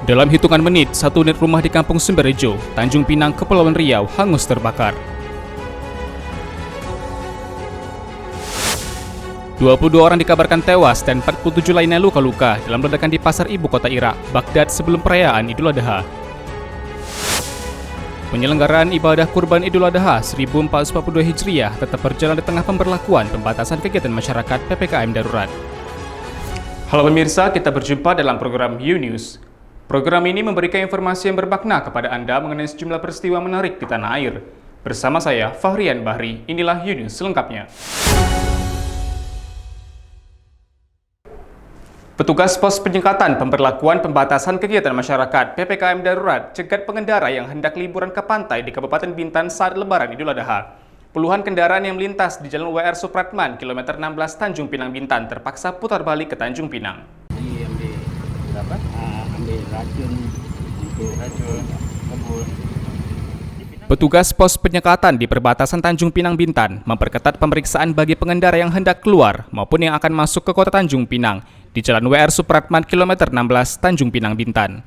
Dalam hitungan menit, satu unit rumah di Kampung Sumberjo, Tanjung Pinang, Kepulauan Riau hangus terbakar. 22 orang dikabarkan tewas dan 47 lainnya luka-luka dalam ledakan di pasar ibu kota Irak, Baghdad sebelum perayaan Idul Adha. Penyelenggaraan ibadah kurban Idul Adha 1442 Hijriah tetap berjalan di tengah pemberlakuan pembatasan kegiatan masyarakat PPKM darurat. Halo pemirsa, kita berjumpa dalam program U-News. Program ini memberikan informasi yang bermakna kepada Anda mengenai sejumlah peristiwa menarik di tanah air. Bersama saya, Fahrian Bahri, inilah U-News selengkapnya. Petugas pos penyekatan pemberlakuan pembatasan kegiatan masyarakat PPKM darurat cegat pengendara yang hendak liburan ke pantai di Kabupaten Bintan saat Lebaran Idul Adha. Puluhan kendaraan yang melintas di Jalan WR Supratman, kilometer 16 Tanjung Pinang Bintan terpaksa putar balik ke Tanjung Pinang. Petugas pos penyekatan di perbatasan Tanjung Pinang Bintan memperketat pemeriksaan bagi pengendara yang hendak keluar maupun yang akan masuk ke kota Tanjung Pinang di Jalan WR Supratman kilometer 16 Tanjung Pinang Bintan.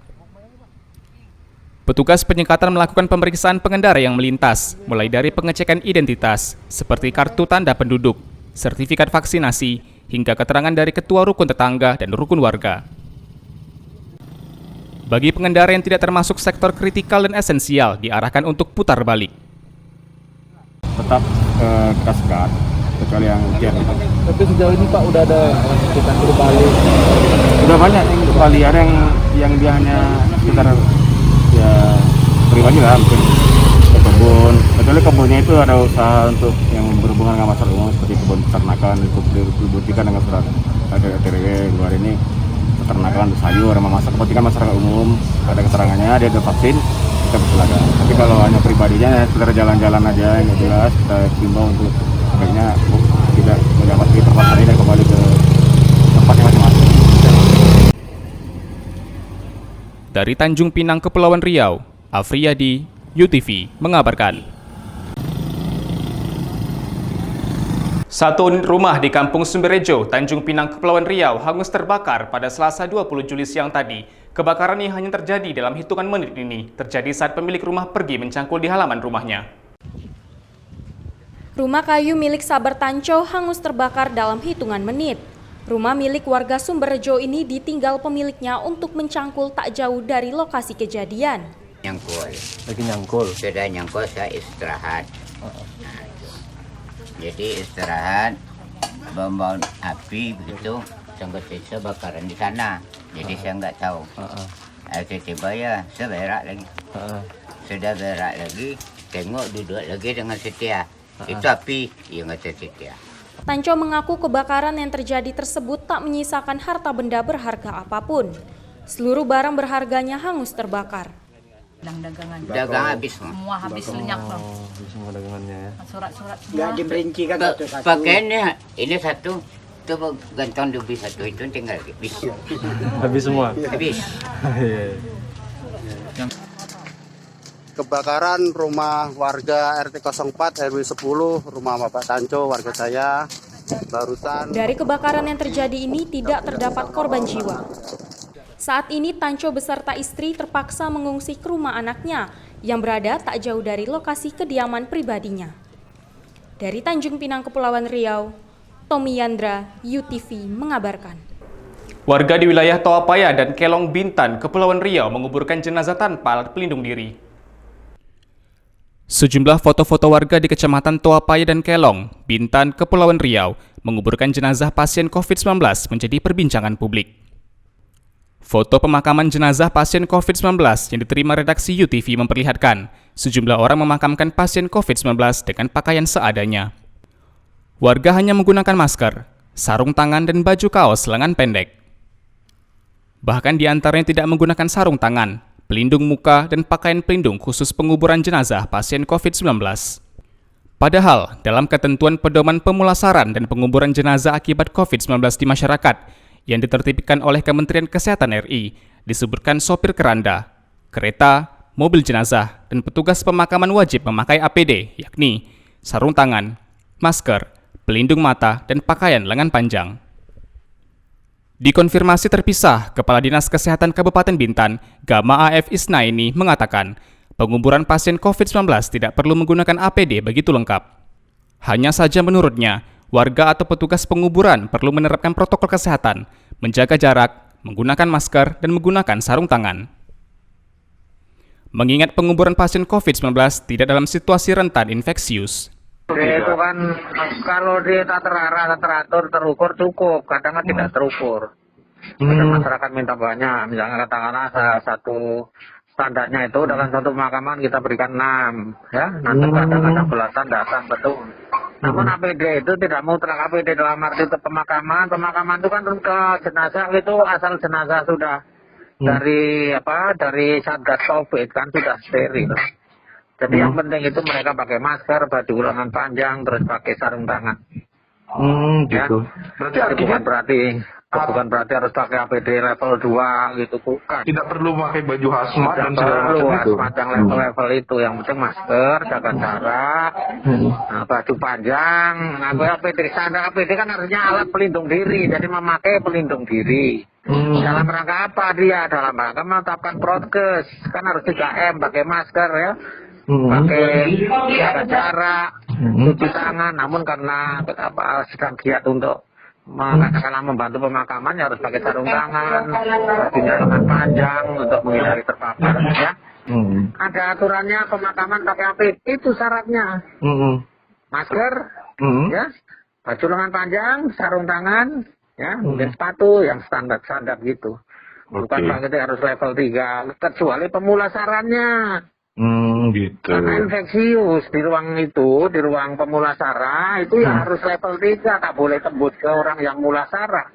Petugas penyekatan melakukan pemeriksaan pengendara yang melintas, mulai dari pengecekan identitas seperti kartu tanda penduduk, sertifikat vaksinasi, hingga keterangan dari ketua rukun tetangga dan rukun warga. Bagi pengendara yang tidak termasuk sektor kritikal dan esensial, diarahkan untuk putar balik. Tetap ke Kaskat, kecuali yang ujian. Tapi sejauh ini Pak udah ada kita berbalik. Udah banyak yang kembali, ada yang dia hanya sekitar ya pribadi lah, mungkin ke kebun. Kecuali kebunnya itu ada usaha untuk yang berhubungan dengan masyarakat umum seperti kebun peternakan, untuk dibuktikan dengan surat ada TRW luar ini. Peternakan untuk sayur, memasak kepentingan masyarakat umum, ada keterangannya, dia ada vaksin, kita persilakan. Tapi kalau hanya pribadinya, sekedar jalan-jalan aja, yang jelas kita himbau untuk sebaiknya tidak mendapati perpatasan ini dan kembali ke tempatnya masing-masing. Dari Tanjung Pinang, Kepulauan Riau, Afriyadi, UTV mengabarkan. Satu unit rumah di Kampung Sumberjo, Tanjung Pinang, Kepulauan Riau hangus terbakar pada Selasa 20 Juli siang tadi. Kebakaran yang hanya terjadi dalam hitungan menit ini terjadi saat pemilik rumah pergi mencangkul di halaman rumahnya. Rumah kayu milik Sabar Tanco hangus terbakar dalam hitungan menit. Rumah milik warga Sumberjo ini ditinggal pemiliknya untuk mencangkul tak jauh dari lokasi kejadian. Nyangkul. Lagi nyangkul. Sudah nyangkul, saya istirahat. Jadi istirahat, bom api begitu, sangkut-sangkut bakaran di sana. Jadi saya nggak tahu. Tiba-tiba ya, saya berak lagi. Sudah berak lagi, tengok duduk lagi dengan Setia. Itu api yang kata Setia. Tanco mengaku kebakaran yang terjadi tersebut tak menyisakan harta benda berharga apapun. Seluruh barang berharganya hangus terbakar. Dagang habis semua habis lenyap loh. Semua dagangannya ya. Surat-surat semua. Nggak diperinci kan satu-satu. Pakaiannya ini satu, itu gantong dubi satu, itu tinggal habis. Habis semua. Habis. Kebakaran rumah warga RT 04 RW 10, rumah Bapak Tanco, warga saya, barusan. Dari kebakaran yang terjadi ini tidak terdapat korban jiwa. Saat ini Tanco beserta istri terpaksa mengungsi ke rumah anaknya yang berada tak jauh dari lokasi kediaman pribadinya. Dari Tanjung Pinang, Kepulauan Riau, Tommy Yandra, UTV mengabarkan. Warga di wilayah Toapaya dan Kelong Bintan, Kepulauan Riau menguburkan jenazah tanpa alat pelindung diri. Sejumlah foto-foto warga di Kecamatan Toapaya dan Kelong, Bintan, Kepulauan Riau menguburkan jenazah pasien COVID-19 menjadi perbincangan publik. Foto pemakaman jenazah pasien COVID-19 yang diterima redaksi UTV memperlihatkan sejumlah orang memakamkan pasien COVID-19 dengan pakaian seadanya. Warga hanya menggunakan masker, sarung tangan dan baju kaos lengan pendek. Bahkan di antaranya tidak menggunakan sarung tangan, pelindung muka dan pakaian pelindung khusus penguburan jenazah pasien COVID-19. Padahal dalam ketentuan pedoman pemulasaran dan penguburan jenazah akibat COVID-19 di masyarakat yang ditertibkan oleh Kementerian Kesehatan RI, disebutkan sopir keranda, kereta, mobil jenazah, dan petugas pemakaman wajib memakai APD, yakni sarung tangan, masker, pelindung mata, dan pakaian lengan panjang. Dikonfirmasi terpisah, Kepala Dinas Kesehatan Kabupaten Bintan, Gama AF Isnaini mengatakan, penguburan pasien COVID-19 tidak perlu menggunakan APD begitu lengkap. Hanya saja menurutnya, warga atau petugas penguburan perlu menerapkan protokol kesehatan, menjaga jarak, menggunakan masker, dan menggunakan sarung tangan. Mengingat penguburan pasien COVID-19 tidak dalam situasi rentan infeksius, Itu kan kalau dia tak teratur, terukur cukup, kadang kan tidak terukur. Kadang masyarakat minta banyak, misalnya katakanlah satu standarnya itu dalam satu pemakaman kita berikan 6, ya. Nanti kadang-kadang belasan datang betul. Namun APD itu tidak mutlak APD dalam arti itu pemakaman itu kan ke jenazah itu asal jenazah sudah dari Satgas Covid kan sudah steril. Jadi yang penting itu mereka pakai masker, baju lengan panjang, terus pakai sarung tangan. Gitu. Ya? Jadi bukan berarti harus pakai APD level 2 gitu, bukan. Tidak perlu pakai baju hazmat dan segala Perlu macam itu. macam level itu. Yang penting masker, jaga jarak, baju panjang. Nah, APD standar APD kan harusnya alat pelindung diri, jadi memakai pelindung diri. Dalam rangka apa dia? Dalam rangka menetapkan prokes, kan harus 3M, pakai masker ya. Pakai jaga jarak, cuci tangan. Namun karena sedang giat untuk katakanlah membantu pemakaman, ya harus pakai sarung tangan, bajunya lengan panjang untuk menghindari terpapar. Ya, ada aturannya pemakaman pakai APD itu syaratnya. Masker, ya, baju lengan panjang, sarung tangan, ya, mungkin sepatu yang standar gitu. Bukan pakai harus level 3 kecuali pemulasarannya. Gitu. Karena infeksius di ruang pemulasara itu ya harus level 3, tak boleh tembus ke orang yang mulasara.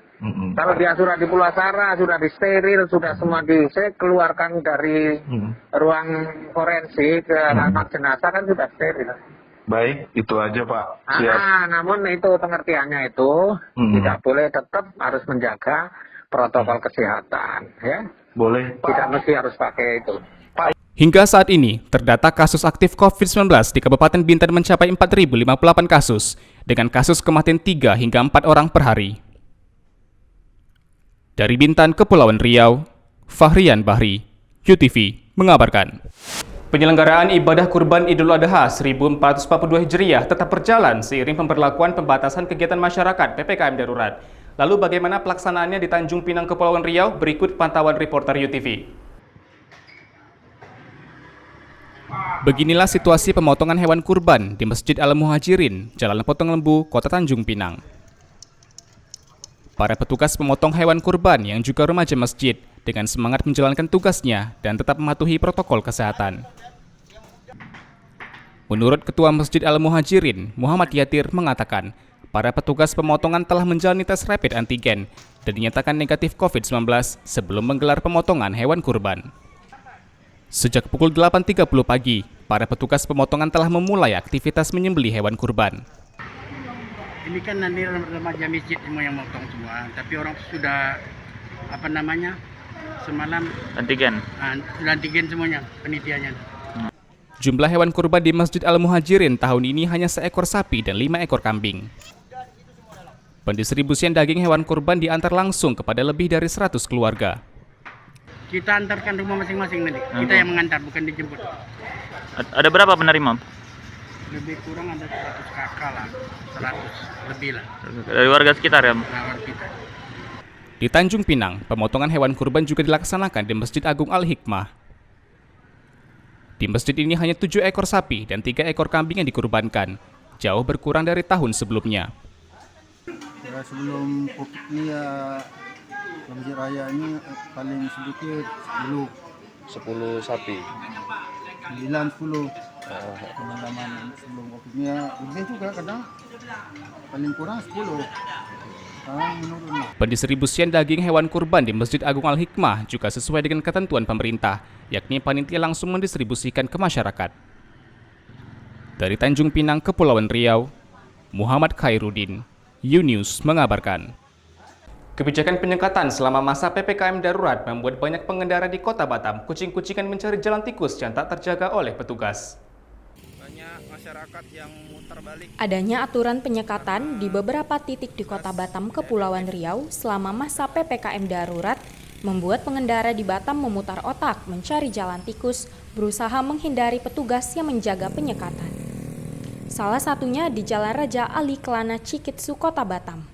Kalau dia sudah di mulasara, sudah disteril, sudah semua dikeluarkan dari ruang forensik ke kamar jenazah kan sudah steril. Baik, itu aja Pak. Siap. Namun itu pengertiannya itu tidak boleh, tetap harus menjaga protokol kesehatan, ya. Boleh Pak. Tidak mesti harus pakai itu. hingga saat ini, terdata kasus aktif COVID-19 di Kabupaten Bintan mencapai 4.058 kasus, dengan kasus kematian 3 hingga 4 orang per hari. Dari Bintan, Kepulauan Riau, Fahrian Bahri, UTV, mengabarkan. Penyelenggaraan ibadah kurban Idul Adha 1442 Hijriah tetap berjalan seiring pemberlakuan pembatasan kegiatan masyarakat PPKM darurat. Lalu bagaimana pelaksanaannya di Tanjung Pinang, Kepulauan Riau? Berikut pantauan reporter UTV. Beginilah situasi pemotongan hewan kurban di Masjid Al-Muhajirin, Jalan Potong Lembu, Kota Tanjung Pinang. Para petugas pemotong hewan kurban yang juga remaja masjid dengan semangat menjalankan tugasnya dan tetap mematuhi protokol kesehatan. Menurut Ketua Masjid Al-Muhajirin, Muhammad Yatir mengatakan, para petugas pemotongan telah menjalani tes rapid antigen dan dinyatakan negatif COVID-19 sebelum menggelar pemotongan hewan kurban. Sejak pukul 8.30 pagi, para petugas pemotongan telah memulai aktivitas menyembelih hewan kurban. Ini kan nanti remaja masjid semua yang motong semua, tapi orang sudah semalam sudah antigen semuanya penelitiannya. Jumlah hewan kurban di Masjid Al-Muhajirin tahun ini hanya seekor sapi dan 5 ekor kambing. Pendistribusian daging hewan kurban diantar langsung kepada lebih dari 100 keluarga. Kita antarkan rumah masing-masing nanti. Kita yang mengantar, bukan dijemput. Ada berapa penerima? Lebih kurang ada 100 kakak lah, 100 lebih lah. Dari warga sekitar ya? Warga kita. Di Tanjung Pinang, pemotongan hewan kurban juga dilaksanakan di Masjid Agung Al-Hikmah. Di masjid ini hanya 7 ekor sapi dan 3 ekor kambing yang dikurbankan, jauh berkurang dari tahun sebelumnya. Ya, sebelum COVID ini ya, Masjid Raya ini paling sedikit 10 sapi. 9-10. Pengalaman sebelum COVID ini ya, lebih juga kadang paling kurang 10. Pendistribusian daging hewan kurban di Masjid Agung Al-Hikmah juga sesuai dengan ketentuan pemerintah, yakni panitia langsung mendistribusikan ke masyarakat. Dari Tanjung Pinang, Kepulauan Riau, Muhammad Khairuddin, U-News mengabarkan. Kebijakan penyekatan selama masa PPKM darurat membuat banyak pengendara di Kota Batam kucing-kucingan mencari jalan tikus yang tak terjaga oleh petugas. Banyak masyarakat yang muter balik. Adanya aturan penyekatan di beberapa titik di Kota Batam, Kepulauan Riau selama masa PPKM darurat membuat pengendara di Batam memutar otak mencari jalan tikus, berusaha menghindari petugas yang menjaga penyekatan. Salah satunya di Jalan Raja Ali Kelana Cikitsu, Kota Batam.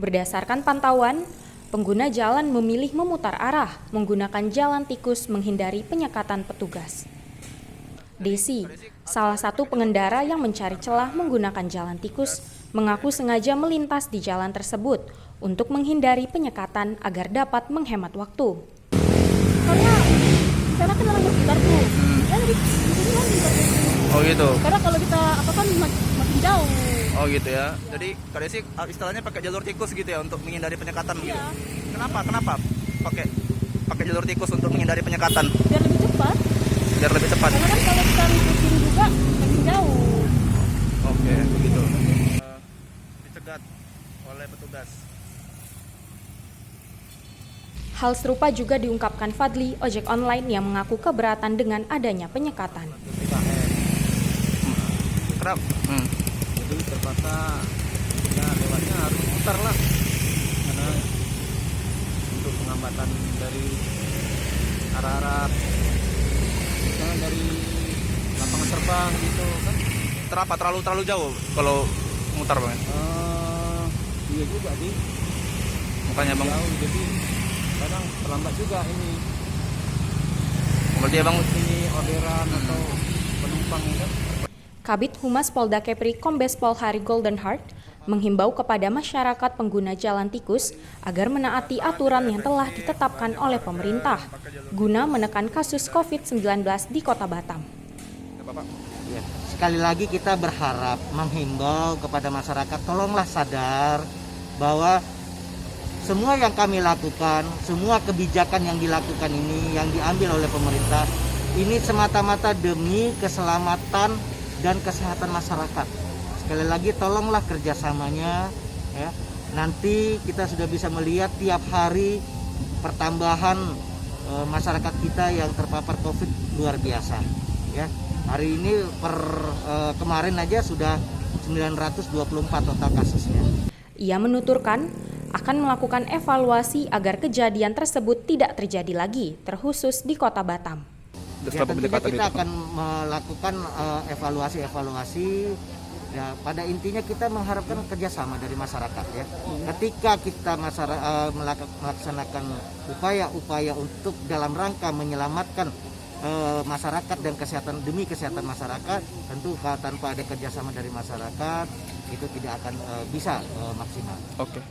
Berdasarkan pantauan, pengguna jalan memilih memutar arah menggunakan jalan tikus menghindari penyekatan petugas. Desi, salah satu pengendara yang mencari celah menggunakan jalan tikus, mengaku sengaja melintas di jalan tersebut untuk menghindari penyekatan agar dapat menghemat waktu. Karena kan orang berputar tuh. Ya jadi di sini kan Oh gitu. karena kalau kita kan makin jauh. Oh gitu ya. Jadi Kak Desi istilahnya pakai jalur tikus gitu ya untuk menghindari penyekatan gitu. Kenapa pakai jalur tikus untuk menghindari penyekatan? Biar lebih cepat. Biar lebih cepat. Karena kan kalau kita ngikutin juga makin jauh. Oke, begitu. Dicegat oleh petugas. Hal serupa juga diungkapkan Fadli, ojek online yang mengaku keberatan dengan adanya penyekatan. Kenapa? Jadi terpaksa ya lewatnya harus putar lah, karena untuk penghambatan dari arah-arah misalnya dari lapangan terbang gitu kan. Terlalu jauh kalau mutar Bang? Iya juga sih. Makanya Bang. Jauh, jadi kadang terlambat juga ini. Berarti Bang ini orderan atau penumpang kan. Kabid Humas Polda Kepri Kombes Pol Hari Goldenheart menghimbau kepada masyarakat pengguna jalan tikus agar menaati aturan yang telah ditetapkan oleh pemerintah guna menekan kasus COVID-19 di Kota Batam. Ya, sekali lagi kita berharap menghimbau kepada masyarakat, tolonglah sadar bahwa semua yang kami lakukan, semua kebijakan yang dilakukan ini, yang diambil oleh pemerintah, ini semata-mata demi keselamatan dan kesehatan masyarakat. Sekali lagi tolonglah kerjasamanya ya. Nanti kita sudah bisa melihat tiap hari pertambahan masyarakat kita yang terpapar COVID luar biasa ya. Hari ini kemarin aja sudah 924 total kasusnya. Ia menuturkan akan melakukan evaluasi agar kejadian tersebut tidak terjadi lagi, terkhusus di Kota Batam. Ya, tentunya kita akan melakukan evaluasi. Ya, pada intinya kita mengharapkan kerjasama dari masyarakat ya. Ketika kita melaksanakan upaya-upaya untuk dalam rangka menyelamatkan masyarakat dan demi kesehatan masyarakat, tentu tanpa ada kerjasama dari masyarakat itu tidak akan bisa maksimal. Oke.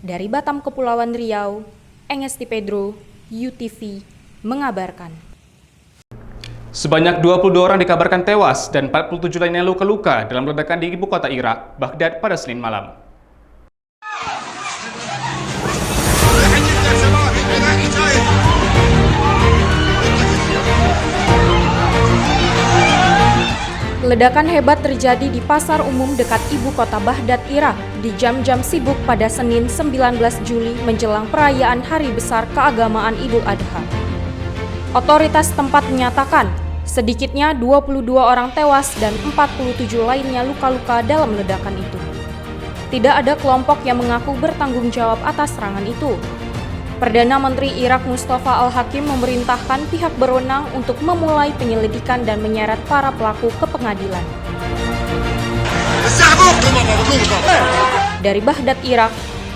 Dari Batam, Kepulauan Riau, Engesti Pedro, UTV mengabarkan. Sebanyak 22 orang dikabarkan tewas dan 47 lainnya luka-luka dalam ledakan di ibu kota Irak, Baghdad pada Senin malam. Ledakan hebat terjadi di pasar umum dekat ibu kota Baghdad, Irak di jam-jam sibuk pada Senin 19 Juli menjelang perayaan Hari Besar Keagamaan Idul Adha. Otoritas tempat menyatakan sedikitnya 22 orang tewas dan 47 lainnya luka-luka dalam ledakan itu. Tidak ada kelompok yang mengaku bertanggung jawab atas serangan itu. Perdana Menteri Irak Mustafa Al-Hakim memerintahkan pihak berwenang untuk memulai penyelidikan dan menyeret para pelaku ke pengadilan. Dari Baghdad, Irak,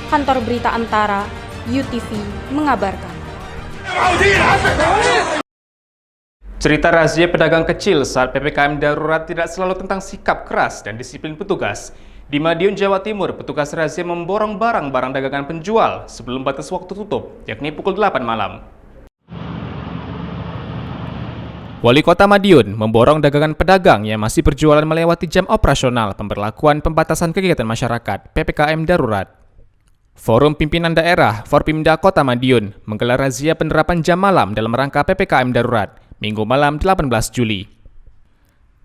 Kantor Berita Antara, UTV mengabarkan. Cerita razia pedagang kecil saat PPKM darurat tidak selalu tentang sikap keras dan disiplin petugas. Di Madiun, Jawa Timur, petugas razia memborong barang-barang dagangan penjual sebelum batas waktu tutup, yakni pukul 8 malam. Wali Kota Madiun memborong dagangan pedagang yang masih berjualan melewati jam operasional pemberlakuan pembatasan kegiatan masyarakat PPKM darurat. Forum Pimpinan Daerah Forpimda Kota Madiun menggelar razia penerapan jam malam dalam rangka PPKM darurat, Minggu malam 18 Juli.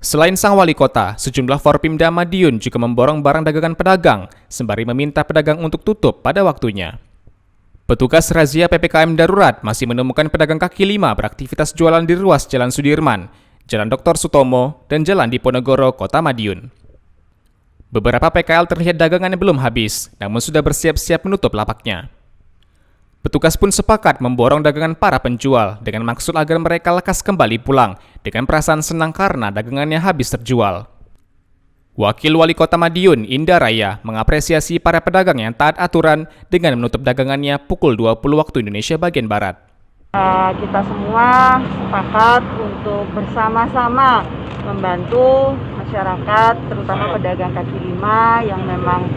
Selain sang wali kota, sejumlah Forpimda Madiun juga memborong barang dagangan pedagang, sembari meminta pedagang untuk tutup pada waktunya. Petugas razia PPKM darurat masih menemukan pedagang kaki lima beraktivitas jualan di ruas Jalan Sudirman, Jalan Dr. Sutomo, dan Jalan Diponegoro, Kota Madiun. Beberapa PKL terlihat dagangannya belum habis, namun sudah bersiap-siap menutup lapaknya. Petugas pun sepakat memborong dagangan para penjual dengan maksud agar mereka lekas kembali pulang dengan perasaan senang karena dagangannya habis terjual. Wakil Wali Kota Madiun, Indah Raya, mengapresiasi para pedagang yang taat aturan dengan menutup dagangannya pukul 20 waktu Indonesia bagian Barat. Kita semua sepakat untuk bersama-sama membantu masyarakat, terutama pedagang kaki lima yang memang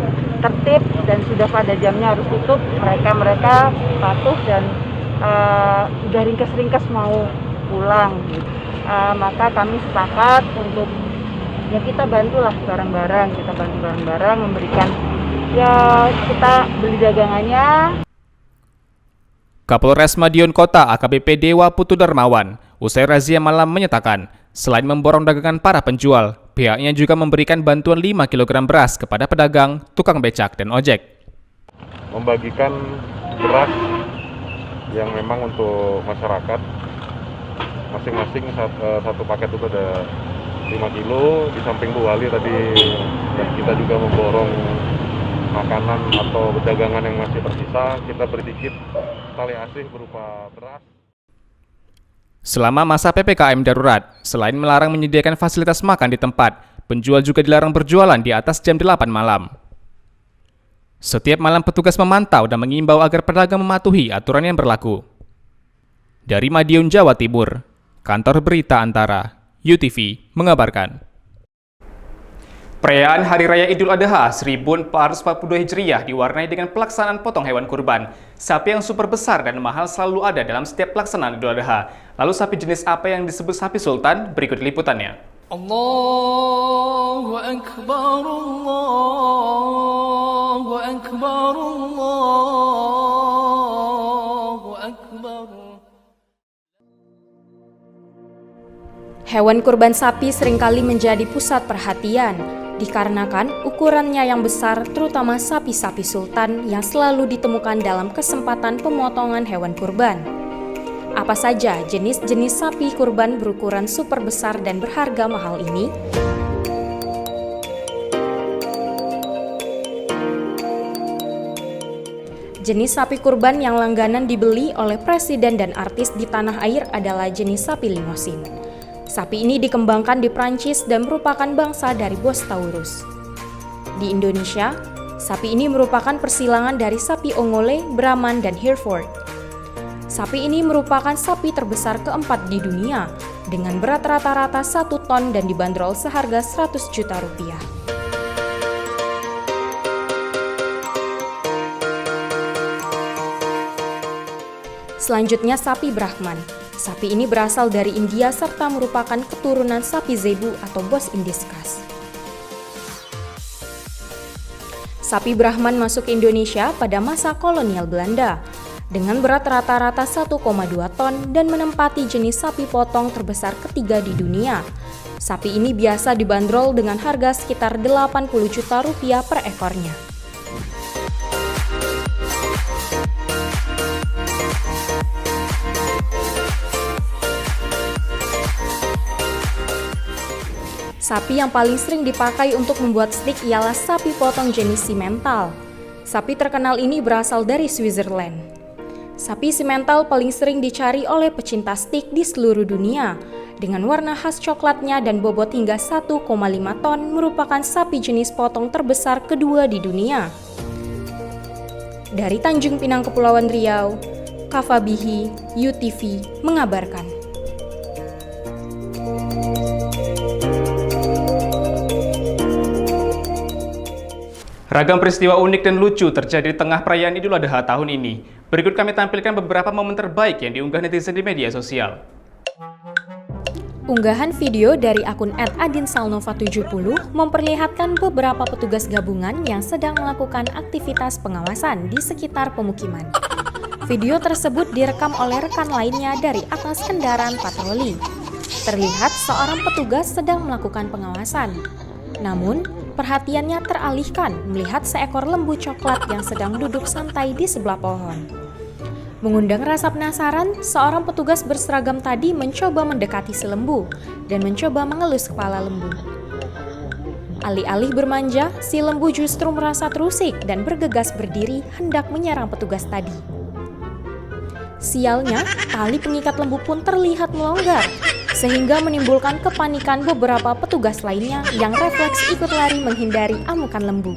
tertib dan sudah pada jamnya harus tutup. Mereka patuh dan udah ringkes-ringkes mau pulang. Maka kami sepakat untuk ya kita bantulah barang-barang, memberikan ya kita beli dagangannya. Kapolres Madiun Kota AKBP Dewa Putu Darmawan usai razia malam menyatakan selain memborong dagangan para penjual, pihaknya juga memberikan bantuan 5 kg beras kepada pedagang, tukang becak, dan ojek. Membagikan beras yang memang untuk masyarakat, masing-masing satu paket itu ada 5 kilo, di samping Bu Wali tadi dan kita juga memborong makanan atau dagangan yang masih tersisa, kita beri sedikit tali asih berupa beras. Selama masa PPKM darurat, selain melarang menyediakan fasilitas makan di tempat, penjual juga dilarang berjualan di atas jam 8 malam. Setiap malam petugas memantau dan mengimbau agar pedagang mematuhi aturan yang berlaku. Dari Madiun, Jawa Timur, Kantor Berita Antara, UTV, mengabarkan. Perayaan Hari Raya Idul Adha 1442 Hijriah diwarnai dengan pelaksanaan potong hewan kurban. Sapi yang super besar dan mahal selalu ada dalam setiap pelaksanaan Idul Adha. Lalu sapi jenis apa yang disebut sapi sultan? Berikut liputannya. Allahu Akbar, Allahu Akbar, Allahu Akbar. Hewan kurban sapi seringkali menjadi pusat perhatian, dikarenakan ukurannya yang besar, terutama sapi-sapi sultan yang selalu ditemukan dalam kesempatan pemotongan hewan kurban. Apa saja jenis-jenis sapi kurban berukuran super besar dan berharga mahal ini? Jenis sapi kurban yang langganan dibeli oleh presiden dan artis di tanah air adalah jenis sapi limosin. Sapi ini dikembangkan di Prancis dan merupakan bangsa dari Bos Taurus. Di Indonesia, sapi ini merupakan persilangan dari sapi Ongole, Brahman, dan Hereford. Sapi ini merupakan sapi terbesar keempat di dunia, dengan berat rata-rata 1 ton dan dibanderol seharga 100 juta rupiah. Selanjutnya sapi Brahman. Sapi ini berasal dari India serta merupakan keturunan sapi zebu atau Bos Indiskas. Sapi Brahman masuk ke Indonesia pada masa kolonial Belanda dengan berat rata-rata 1,2 ton dan menempati jenis sapi potong terbesar ketiga di dunia. Sapi ini biasa dibanderol dengan harga sekitar 80 juta rupiah per ekornya. Sapi yang paling sering dipakai untuk membuat stik ialah sapi potong jenis simental. Sapi terkenal ini berasal dari Switzerland. Sapi simental paling sering dicari oleh pecinta stik di seluruh dunia. Dengan warna khas coklatnya dan bobot hingga 1,5 ton, merupakan sapi jenis potong terbesar kedua di dunia. Dari Tanjung Pinang, Kepulauan Riau, Kava Bihi, UTV, mengabarkan. Ragam peristiwa unik dan lucu terjadi di tengah perayaan Idul Adha tahun ini. Berikut kami tampilkan beberapa momen terbaik yang diunggah netizen di media sosial. Unggahan video dari akun @adinsalnova70 memperlihatkan beberapa petugas gabungan yang sedang melakukan aktivitas pengawasan di sekitar pemukiman. Video tersebut direkam oleh rekan lainnya dari atas kendaraan patroli. Terlihat seorang petugas sedang melakukan pengawasan. Namun, perhatiannya teralihkan melihat seekor lembu coklat yang sedang duduk santai di sebelah pohon. Mengundang rasa penasaran, seorang petugas berseragam tadi mencoba mendekati si lembu dan mencoba mengelus kepala lembu. Alih-alih bermanja, si lembu justru merasa terusik dan bergegas berdiri hendak menyerang petugas tadi. Sialnya, tali pengikat lembu pun terlihat melonggar, sehingga menimbulkan kepanikan beberapa petugas lainnya yang refleks ikut lari menghindari amukan lembu.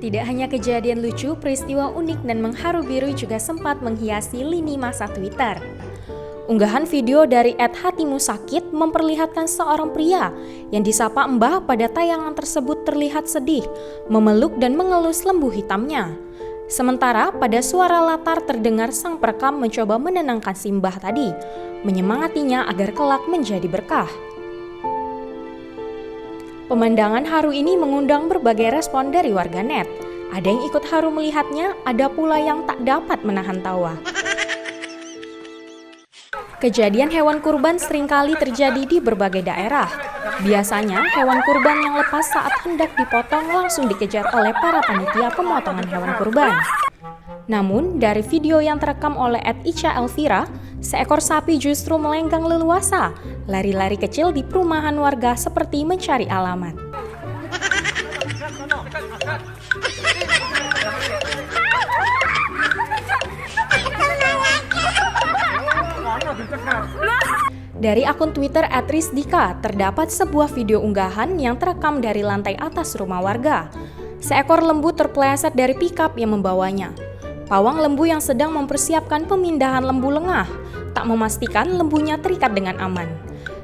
Tidak hanya kejadian lucu, peristiwa unik dan mengharu biru juga sempat menghiasi lini masa Twitter. Unggahan video dari @hatimusakit memperlihatkan seorang pria yang disapa Mbah pada tayangan tersebut terlihat sedih, memeluk dan mengelus lembu hitamnya. Sementara pada suara latar terdengar sang perekam mencoba menenangkan si Mbah tadi, menyemangatinya agar kelak menjadi berkah. Pemandangan haru ini mengundang berbagai respon dari warganet. Ada yang ikut haru melihatnya, ada pula yang tak dapat menahan tawa. Kejadian hewan kurban seringkali terjadi di berbagai daerah. Biasanya, hewan kurban yang lepas saat hendak dipotong langsung dikejar oleh para panitia pemotongan hewan kurban. Namun, dari video yang terekam oleh @Ica Elvira, seekor sapi justru melenggang leluasa, lari-lari kecil di perumahan warga seperti mencari alamat. Dari akun Twitter @risdika terdapat sebuah video unggahan yang terekam dari lantai atas rumah warga. Seekor lembu terpeleset dari pikap yang membawanya. Pawang lembu yang sedang mempersiapkan pemindahan lembu lengah, tak memastikan lembunya terikat dengan aman.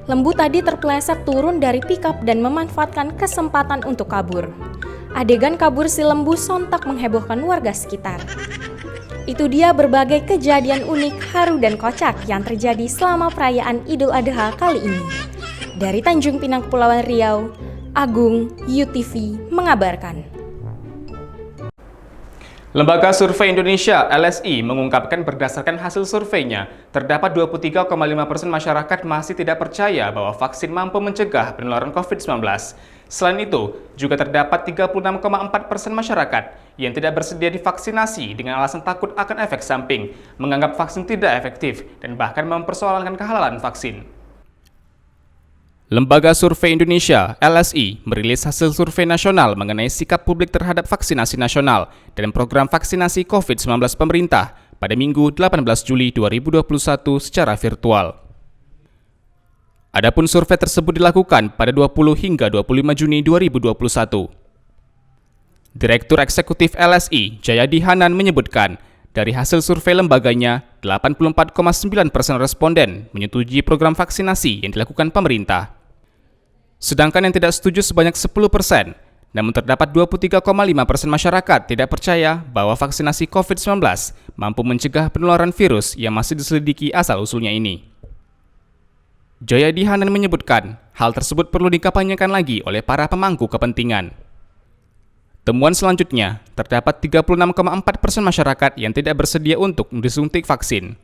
Lembu tadi terpeleset turun dari pikap dan memanfaatkan kesempatan untuk kabur. Adegan kabur si lembu sontak menghebohkan warga sekitar. Itu dia berbagai kejadian unik, haru, dan kocak yang terjadi selama perayaan Idul Adha kali ini. Dari Tanjung Pinang, Kepulauan Riau, Agung, UTV mengabarkan. Lembaga Survei Indonesia (LSI) mengungkapkan berdasarkan hasil surveinya, terdapat 23,5% masyarakat masih tidak percaya bahwa vaksin mampu mencegah penularan COVID-19. Selain itu, juga terdapat 36,4% masyarakat yang tidak bersedia divaksinasi dengan alasan takut akan efek samping, menganggap vaksin tidak efektif, dan bahkan mempersoalkan kehalalan vaksin. Lembaga Survei Indonesia (LSI) merilis hasil survei nasional mengenai sikap publik terhadap vaksinasi nasional dan program vaksinasi COVID-19 pemerintah pada Minggu 18 Juli 2021 secara virtual. Adapun survei tersebut dilakukan pada 20 hingga 25 Juni 2021. Direktur Eksekutif LSI, Jayadi Hanan menyebutkan, dari hasil survei lembaganya, 84,9% responden menyetujui program vaksinasi yang dilakukan pemerintah. Sedangkan yang tidak setuju sebanyak 10%, namun terdapat 23,5% masyarakat tidak percaya bahwa vaksinasi COVID-19 mampu mencegah penularan virus yang masih diselidiki asal-usulnya ini. Jayadi Hanan menyebutkan, hal tersebut perlu dikampanyekan lagi oleh para pemangku kepentingan. Temuan selanjutnya, terdapat 36,4% masyarakat yang tidak bersedia untuk disuntik vaksin.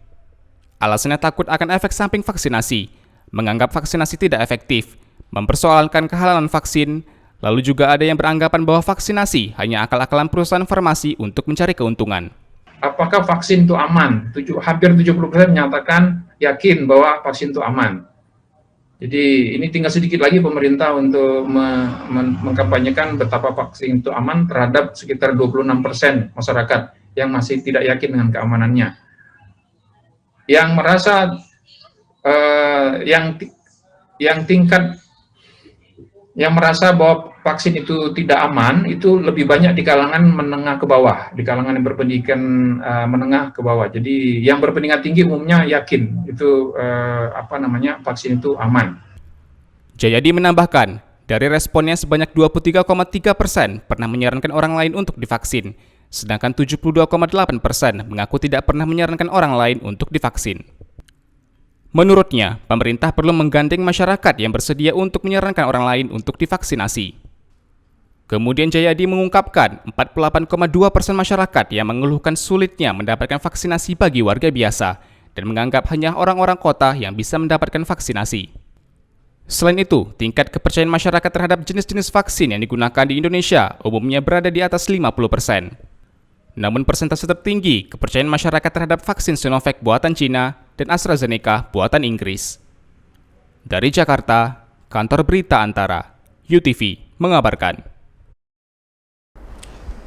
Alasannya takut akan efek samping vaksinasi, menganggap vaksinasi tidak efektif, mempersoalkan kehalalan vaksin, lalu juga ada yang beranggapan bahwa vaksinasi hanya akal-akalan perusahaan farmasi untuk mencari keuntungan. Apakah vaksin itu aman? Hampir 70% menyatakan yakin bahwa vaksin itu aman. Jadi ini tinggal sedikit lagi pemerintah untuk mengkampanyekan betapa vaksin itu aman terhadap sekitar 26% masyarakat yang masih tidak yakin dengan keamanannya. Yang merasa yang merasa bahwa vaksin itu tidak aman itu lebih banyak di kalangan menengah ke bawah, di kalangan yang berpendidikan menengah ke bawah. Jadi yang berpendidikan tinggi umumnya yakin itu vaksin itu aman. Jayadi menambahkan, dari responnya sebanyak 23,3% pernah menyarankan orang lain untuk divaksin, sedangkan 72,8% mengaku tidak pernah menyarankan orang lain untuk divaksin. Menurutnya, pemerintah perlu menggandeng masyarakat yang bersedia untuk menyarankan orang lain untuk divaksinasi. Kemudian Jayadi mengungkapkan 48,2% masyarakat yang mengeluhkan sulitnya mendapatkan vaksinasi bagi warga biasa dan menganggap hanya orang-orang kota yang bisa mendapatkan vaksinasi. Selain itu, tingkat kepercayaan masyarakat terhadap jenis-jenis vaksin yang digunakan di Indonesia umumnya berada di atas 50%. Namun persentase tertinggi kepercayaan masyarakat terhadap vaksin Sinovac buatan Cina dan AstraZeneca buatan Inggris. Dari Jakarta, Kantor Berita Antara, UTV, mengabarkan.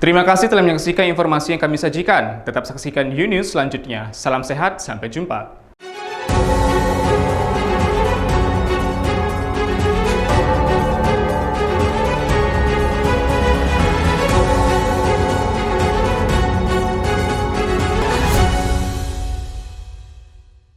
Terima kasih telah menyaksikan informasi yang kami sajikan. Tetap saksikan UNews selanjutnya. Salam sehat, sampai jumpa.